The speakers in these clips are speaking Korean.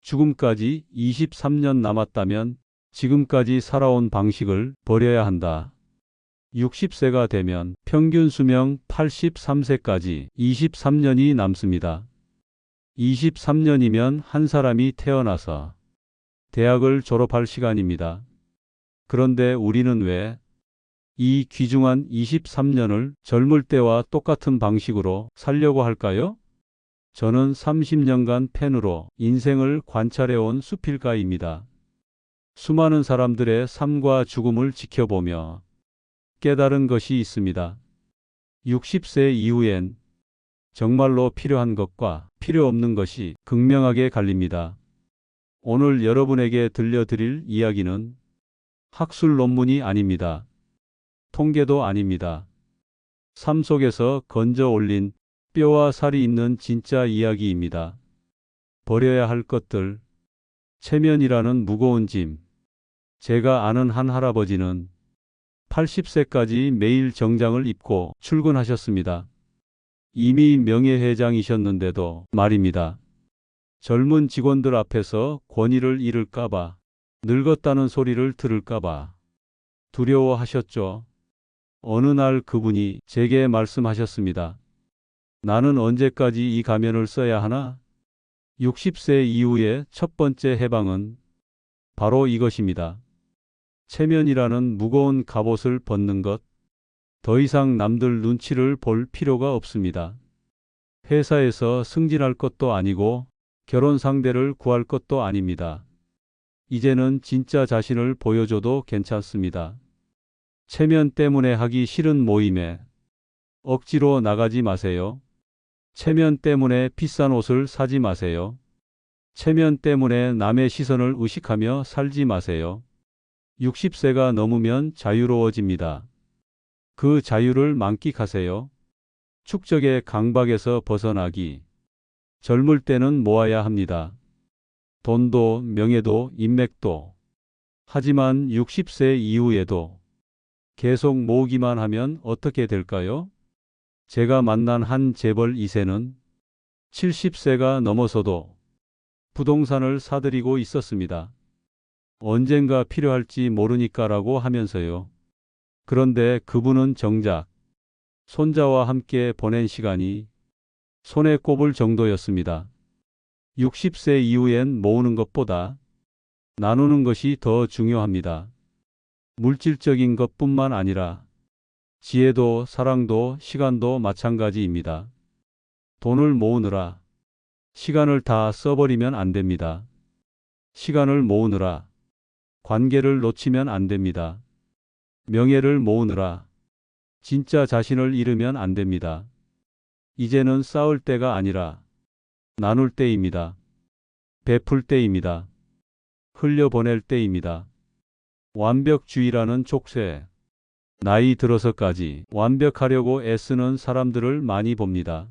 죽음까지 23년 남았다면 지금까지 살아온 방식을 버려야 한다. 60세가 되면 평균 수명 83세까지 23년이 남습니다. 23년이면 한 사람이 태어나서 대학을 졸업할 시간입니다. 그런데 우리는 왜 이 귀중한 23년을 젊을 때와 똑같은 방식으로 살려고 할까요? 저는 30년간 펜으로 인생을 관찰해온 수필가입니다. 수많은 사람들의 삶과 죽음을 지켜보며 깨달은 것이 있습니다. 60세 이후엔 정말로 필요한 것과 필요 없는 것이 극명하게 갈립니다. 오늘 여러분에게 들려드릴 이야기는 학술 논문이 아닙니다. 통계도 아닙니다. 삶 속에서 건져 올린 뼈와 살이 있는 진짜 이야기입니다. 버려야 할 것들, 체면이라는 무거운 짐. 제가 아는 한 할아버지는 80세까지 매일 정장을 입고 출근하셨습니다. 이미 명예회장이셨는데도 말입니다. 젊은 직원들 앞에서 권위를 잃을까봐, 늙었다는 소리를 들을까봐 두려워하셨죠. 어느 날 그분이 제게 말씀하셨습니다. 나는 언제까지 이 가면을 써야 하나? 60세 이후의 첫 번째 해방은 바로 이것입니다. 체면이라는 무거운 갑옷을 벗는 것. 더 이상 남들 눈치를 볼 필요가 없습니다. 회사에서 승진할 것도 아니고 결혼 상대를 구할 것도 아닙니다. 이제는 진짜 자신을 보여줘도 괜찮습니다. 체면 때문에 하기 싫은 모임에 억지로 나가지 마세요. 체면 때문에 비싼 옷을 사지 마세요. 체면 때문에 남의 시선을 의식하며 살지 마세요. 60세가 넘으면 자유로워집니다. 그 자유를 만끽하세요. 축적의 강박에서 벗어나기. 젊을 때는 모아야 합니다. 돈도, 명예도, 인맥도. 하지만 60세 이후에도 계속 모으기만 하면 어떻게 될까요? 제가 만난 한 재벌 2세는 70세가 넘어서도 부동산을 사들이고 있었습니다. 언젠가 필요할지 모르니까라고 하면서요. 그런데 그분은 정작 손자와 함께 보낸 시간이 손에 꼽을 정도였습니다. 60세 이후엔 모으는 것보다 나누는 것이 더 중요합니다. 물질적인 것뿐만 아니라 지혜도 사랑도 시간도 마찬가지입니다. 돈을 모으느라 시간을 다 써버리면 안 됩니다. 시간을 모으느라 관계를 놓치면 안 됩니다. 명예를 모으느라 진짜 자신을 잃으면 안 됩니다. 이제는 싸울 때가 아니라 나눌 때입니다. 베풀 때입니다. 흘려보낼 때입니다. 완벽주의라는 족쇄. 나이 들어서까지 완벽하려고 애쓰는 사람들을 많이 봅니다.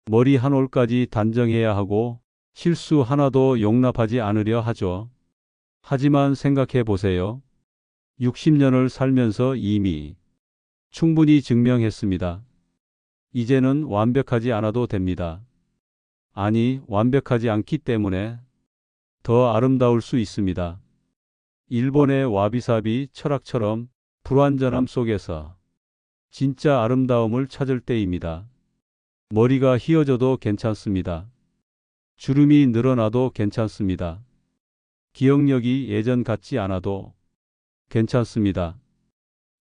머리 한 올까지 단정해야 하고 실수 하나도 용납하지 않으려 하죠. 하지만 생각해 보세요. 60년을 살면서 이미 충분히 증명했습니다. 이제는 완벽하지 않아도 됩니다. 아니, 완벽하지 않기 때문에 더 아름다울 수 있습니다. 일본의 와비사비 철학처럼 불완전함 속에서 진짜 아름다움을 찾을 때입니다. 머리가 휘어져도 괜찮습니다. 주름이 늘어나도 괜찮습니다. 기억력이 예전 같지 않아도 괜찮습니다.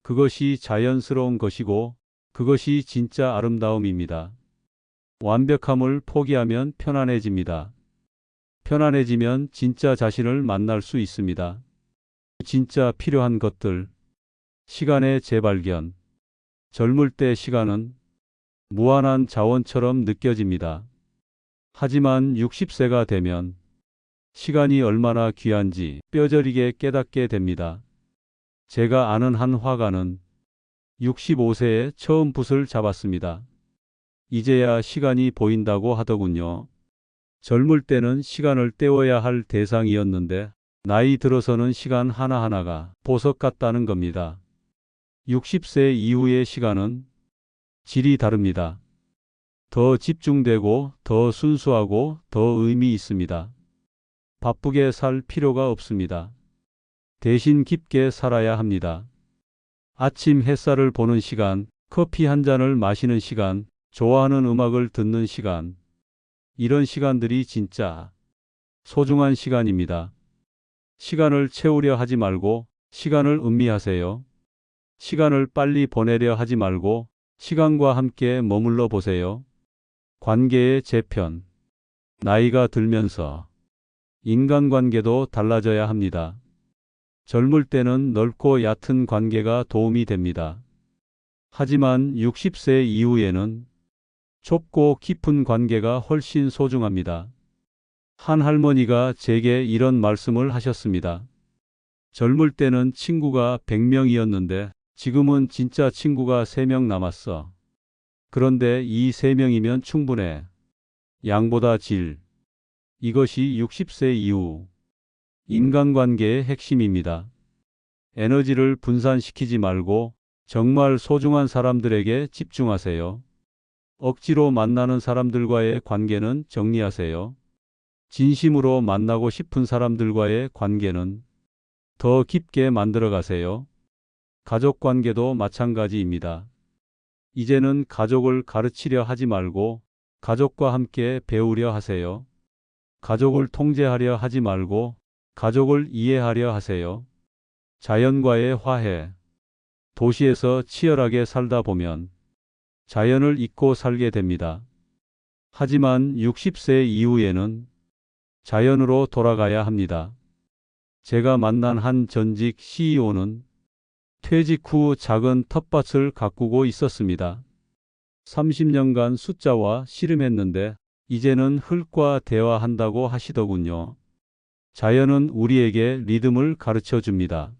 그것이 자연스러운 것이고 그것이 진짜 아름다움입니다. 완벽함을 포기하면 편안해집니다. 편안해지면 진짜 자신을 만날 수 있습니다. 진짜 필요한 것들, 시간의 재발견. 젊을 때 시간은 무한한 자원처럼 느껴집니다. 하지만 60세가 되면 시간이 얼마나 귀한지 뼈저리게 깨닫게 됩니다. 제가 아는 한 화가는 65세에 처음 붓을 잡았습니다. 이제야 시간이 보인다고 하더군요. 젊을 때는 시간을 때워야 할 대상이었는데 나이 들어서는 시간 하나하나가 보석 같다는 겁니다. 60세 이후의 시간은 질이 다릅니다. 더 집중되고 더 순수하고 더 의미 있습니다. 바쁘게 살 필요가 없습니다. 대신 깊게 살아야 합니다. 아침 햇살을 보는 시간, 커피 한 잔을 마시는 시간, 좋아하는 음악을 듣는 시간. 이런 시간들이 진짜 소중한 시간입니다. 시간을 채우려 하지 말고 시간을 음미하세요. 시간을 빨리 보내려 하지 말고 시간과 함께 머물러 보세요. 관계의 재편. 나이가 들면서 인간관계도 달라져야 합니다. 젊을 때는 넓고 얕은 관계가 도움이 됩니다. 하지만 60세 이후에는 좁고 깊은 관계가 훨씬 소중합니다. 한 할머니가 제게 이런 말씀을 하셨습니다. 젊을 때는 친구가 100명이었는데 지금은 진짜 친구가 3명 남았어. 그런데 이 3명이면 충분해. 양보다 질. 이것이 60세 이후 인간관계의 핵심입니다. 에너지를 분산시키지 말고 정말 소중한 사람들에게 집중하세요. 억지로 만나는 사람들과의 관계는 정리하세요. 진심으로 만나고 싶은 사람들과의 관계는 더 깊게 만들어 가세요. 가족 관계도 마찬가지입니다. 이제는 가족을 가르치려 하지 말고 가족과 함께 배우려 하세요. 가족을 통제하려 하지 말고 가족을 이해하려 하세요. 자연과의 화해. 도시에서 치열하게 살다 보면 자연을 잊고 살게 됩니다. 하지만 60세 이후에는 자연으로 돌아가야 합니다. 제가 만난 한 전직 CEO는 퇴직 후 작은 텃밭을 가꾸고 있었습니다. 30년간 숫자와 씨름했는데 이제는 흙과 대화한다고 하시더군요. 자연은 우리에게 리듬을 가르쳐 줍니다.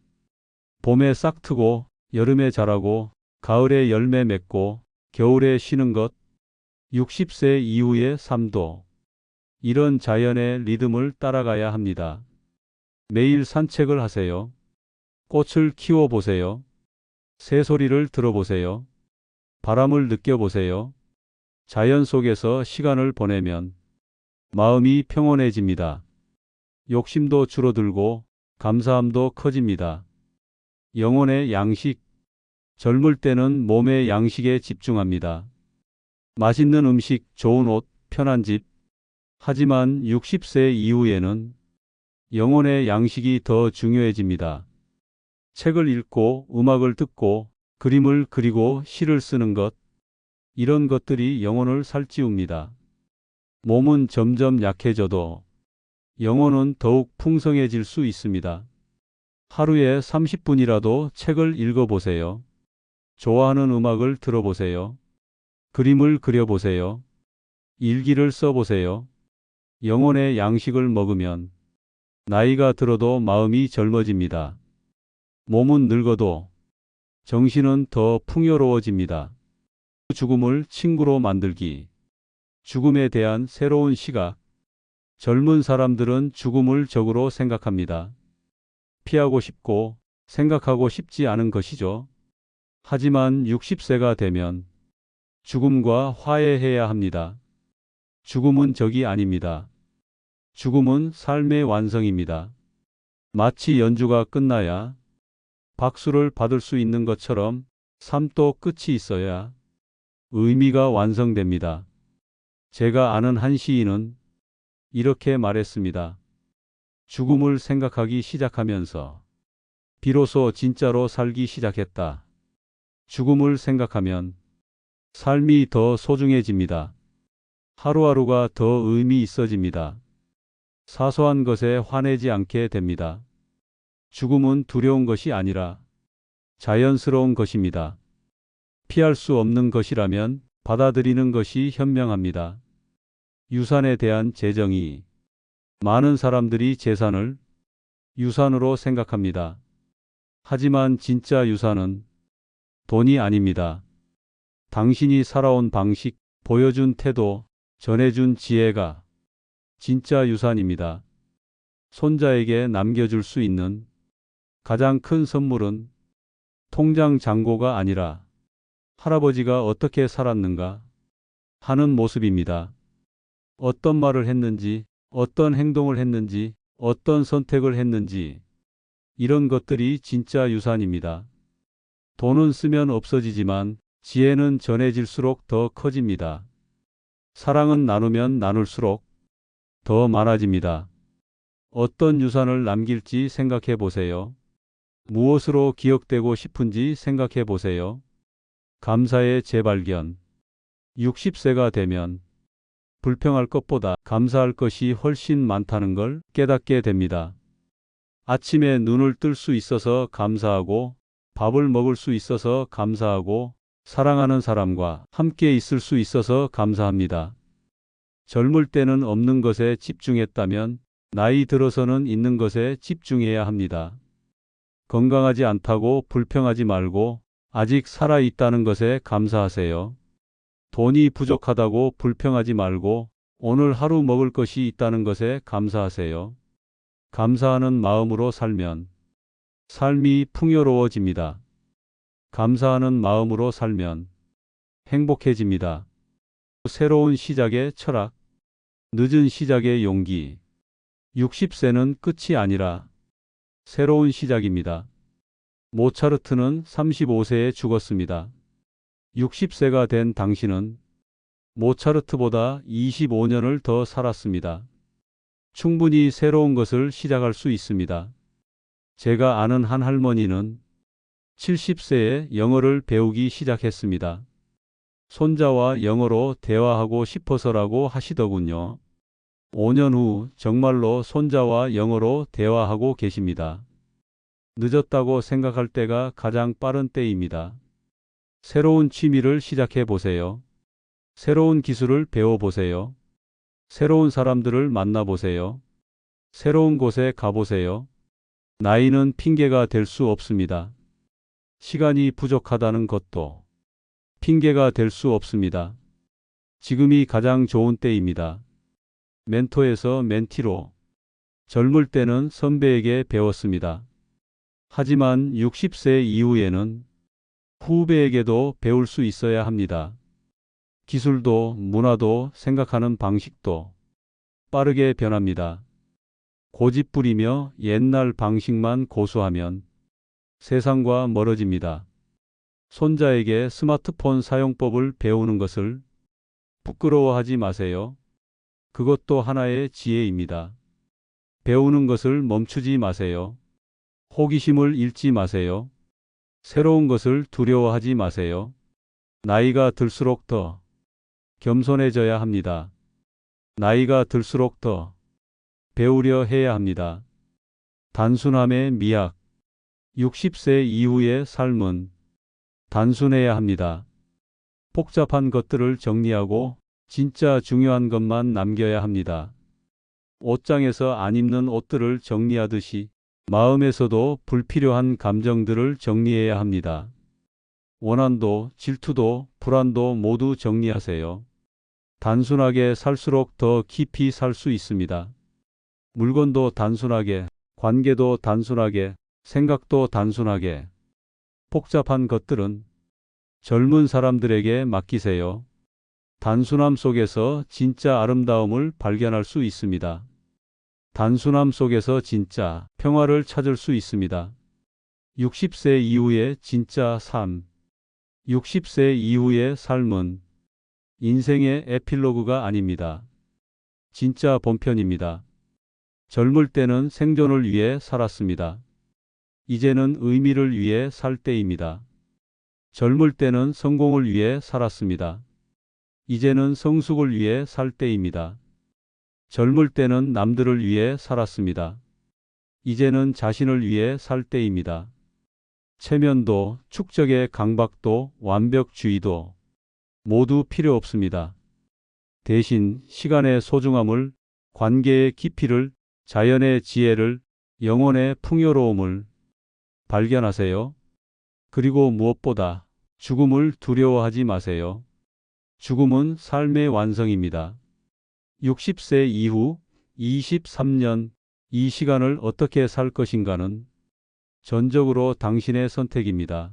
봄에 싹트고 여름에 자라고 가을에 열매 맺고 겨울에 쉬는 것. 60세 이후의 삶도 이런 자연의 리듬을 따라가야 합니다. 매일 산책을 하세요. 꽃을 키워보세요. 새소리를 들어보세요. 바람을 느껴보세요. 자연 속에서 시간을 보내면 마음이 평온해집니다. 욕심도 줄어들고 감사함도 커집니다. 영혼의 양식. 젊을 때는 몸의 양식에 집중합니다. 맛있는 음식, 좋은 옷, 편한 집. 하지만 60세 이후에는 영혼의 양식이 더 중요해집니다. 책을 읽고 음악을 듣고 그림을 그리고 시를 쓰는 것. 이런 것들이 영혼을 살찌웁니다. 몸은 점점 약해져도 영혼은 더욱 풍성해질 수 있습니다. 하루에 30분이라도 책을 읽어보세요. 좋아하는 음악을 들어보세요. 그림을 그려보세요. 일기를 써보세요. 영혼의 양식을 먹으면 나이가 들어도 마음이 젊어집니다. 몸은 늙어도 정신은 더 풍요로워집니다. 죽음을 친구로 만들기. 죽음에 대한 새로운 시각. 젊은 사람들은 죽음을 적으로 생각합니다. 피하고 싶고 생각하고 싶지 않은 것이죠. 하지만 60세가 되면 죽음과 화해해야 합니다. 죽음은 적이 아닙니다. 죽음은 삶의 완성입니다. 마치 연주가 끝나야 박수를 받을 수 있는 것처럼 삶도 끝이 있어야 의미가 완성됩니다. 제가 아는 한 시인은 이렇게 말했습니다. 죽음을 생각하기 시작하면서 비로소 진짜로 살기 시작했다. 죽음을 생각하면 삶이 더 소중해집니다. 하루하루가 더 의미 있어집니다. 사소한 것에 화내지 않게 됩니다. 죽음은 두려운 것이 아니라 자연스러운 것입니다. 피할 수 없는 것이라면 받아들이는 것이 현명합니다. 유산에 대한 재정의. 많은 사람들이 재산을 유산으로 생각합니다. 하지만 진짜 유산은 돈이 아닙니다. 당신이 살아온 방식, 보여준 태도, 전해준 지혜가 진짜 유산입니다. 손자에게 남겨줄 수 있는 가장 큰 선물은 통장 잔고가 아니라 할아버지가 어떻게 살았는가 하는 모습입니다. 어떤 말을 했는지, 어떤 행동을 했는지, 어떤 선택을 했는지, 이런 것들이 진짜 유산입니다. 돈은 쓰면 없어지지만 지혜는 전해질수록 더 커집니다. 사랑은 나누면 나눌수록 더 많아집니다. 어떤 유산을 남길지 생각해 보세요. 무엇으로 기억되고 싶은지 생각해 보세요. 감사의 재발견. 60세가 되면 불평할 것보다 감사할 것이 훨씬 많다는 걸 깨닫게 됩니다. 아침에 눈을 뜰 수 있어서 감사하고, 밥을 먹을 수 있어서 감사하고, 사랑하는 사람과 함께 있을 수 있어서 감사합니다. 젊을 때는 없는 것에 집중했다면 나이 들어서는 있는 것에 집중해야 합니다. 건강하지 않다고 불평하지 말고 아직 살아 있다는 것에 감사하세요. 돈이 부족하다고 불평하지 말고 오늘 하루 먹을 것이 있다는 것에 감사하세요. 감사하는 마음으로 살면 삶이 풍요로워집니다. 감사하는 마음으로 살면 행복해집니다. 새로운 시작의 철학, 늦은 시작의 용기. 60세는 끝이 아니라 새로운 시작입니다. 모차르트는 35세에 죽었습니다. 60세가 된 당신은 모차르트보다 25년을 더 살았습니다. 충분히 새로운 것을 시작할 수 있습니다. 제가 아는 한 할머니는 70세에 영어를 배우기 시작했습니다. 손자와 영어로 대화하고 싶어서라고 하시더군요. 5년 후 정말로 손자와 영어로 대화하고 계십니다. 늦었다고 생각할 때가 가장 빠른 때입니다. 새로운 취미를 시작해 보세요. 새로운 기술을 배워보세요. 새로운 사람들을 만나보세요. 새로운 곳에 가보세요. 나이는 핑계가 될 수 없습니다. 시간이 부족하다는 것도 핑계가 될 수 없습니다. 지금이 가장 좋은 때입니다. 멘토에서 멘티로. 젊을 때는 선배에게 배웠습니다. 하지만 60세 이후에는 후배에게도 배울 수 있어야 합니다. 기술도 문화도 생각하는 방식도 빠르게 변합니다. 고집 부리며 옛날 방식만 고수하면 세상과 멀어집니다. 손자에게 스마트폰 사용법을 배우는 것을 부끄러워하지 마세요. 그것도 하나의 지혜입니다. 배우는 것을 멈추지 마세요. 호기심을 잃지 마세요. 새로운 것을 두려워하지 마세요. 나이가 들수록 더 겸손해져야 합니다. 나이가 들수록 더 배우려 해야 합니다. 단순함의 미학. 60세 이후의 삶은 단순해야 합니다. 복잡한 것들을 정리하고 진짜 중요한 것만 남겨야 합니다. 옷장에서 안 입는 옷들을 정리하듯이 마음에서도 불필요한 감정들을 정리해야 합니다. 원한도, 질투도, 불안도 모두 정리하세요. 단순하게 살수록 더 깊이 살 수 있습니다. 물건도 단순하게, 관계도 단순하게, 생각도 단순하게. 복잡한 것들은 젊은 사람들에게 맡기세요. 단순함 속에서 진짜 아름다움을 발견할 수 있습니다. 단순함 속에서 진짜 평화를 찾을 수 있습니다. 60세 이후의 진짜 삶. 60세 이후의 삶은 인생의 에필로그가 아닙니다. 진짜 본편입니다. 젊을 때는 생존을 위해 살았습니다. 이제는 의미를 위해 살 때입니다. 젊을 때는 성공을 위해 살았습니다. 이제는 성숙을 위해 살 때입니다. 젊을 때는 남들을 위해 살았습니다. 이제는 자신을 위해 살 때입니다. 체면도, 축적의 강박도, 완벽주의도 모두 필요 없습니다. 대신 시간의 소중함을, 관계의 깊이를, 자연의 지혜를, 영혼의 풍요로움을 발견하세요. 그리고 무엇보다 죽음을 두려워하지 마세요. 죽음은 삶의 완성입니다. 60세 이후 23년 이 시간을 어떻게 살 것인가는 전적으로 당신의 선택입니다.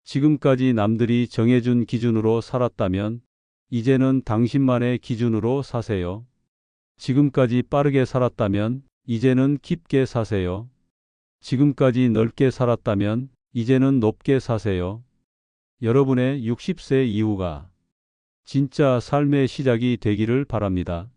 지금까지 남들이 정해준 기준으로 살았다면 이제는 당신만의 기준으로 사세요. 지금까지 빠르게 살았다면 이제는 깊게 사세요. 지금까지 넓게 살았다면 이제는 높게 사세요. 여러분의 60세 이후가 진짜 삶의 시작이 되기를 바랍니다.